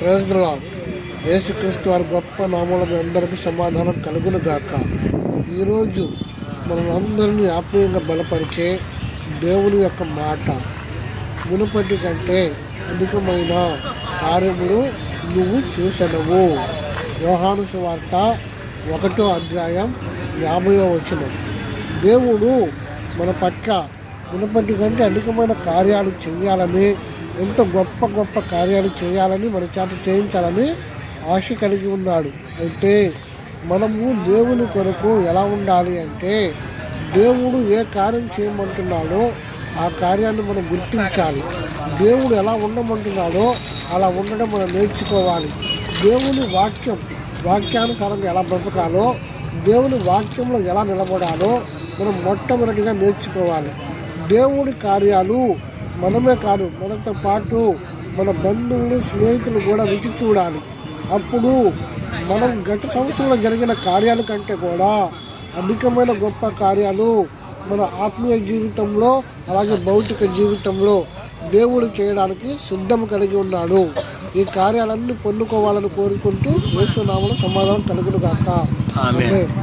Praise the lord. యేసుక్రీస్తు వారి గొప్ప నామములో మీ అందరికీ సమాధానం కలుగును గాక. ఈరోజు మనం అందరినీ ఆత్మీయంగా బలపరిచే దేవుని యొక్క మాట, మునుపటి కంటే అధికమైన కార్యములు నువ్వు చేసెదవు. యోహాను సువార్త 1వ అధ్యాయం 50వ వచనం. దేవుడు మన పట్ల మునుపటి కంటే అధికమైన కార్యాలు చేయాలని, ఎంతో గొప్ప గొప్ప కార్యాలు చేయాలని, మన చేత చేయించాలని ఆశ కలిగి ఉన్నాడు. అయితే మనము దేవుని కొరకు ఎలా ఉండాలి అంటే, దేవుడు ఏ కార్యం చేయమంటున్నాడో ఆ కార్యాన్ని మనం గుర్తించాలి. దేవుడు ఎలా ఉండమంటున్నాడో అలా ఉండడం మనం నేర్చుకోవాలి. దేవుని వాక్యానుసారంగా ఎలా బ్రతకాలో, దేవుని వాక్యంలో ఎలా నిలబడాలో మనం మొట్టమొదటిగా నేర్చుకోవాలి. దేవుడి కార్యాలు మనమే కాదు, మనతో పాటు మన బంధువులు, స్నేహితులు కూడా రుచి చూడాలి. అప్పుడు మనం గత సంవత్సరంలో జరిగిన కార్యాల కంటే కూడా అధికమైన గొప్ప కార్యాలు మన ఆత్మీయ జీవితంలో, అలాగే భౌతిక జీవితంలో దేవుడు చేయడానికి సిద్ధం కలిగి ఉన్నాడు. ఈ కార్యాలన్నీ పొందుకోవాలని కోరుకుంటూ యేసు నామములో సమాధానం కలుగును గాక. ఆమేన్.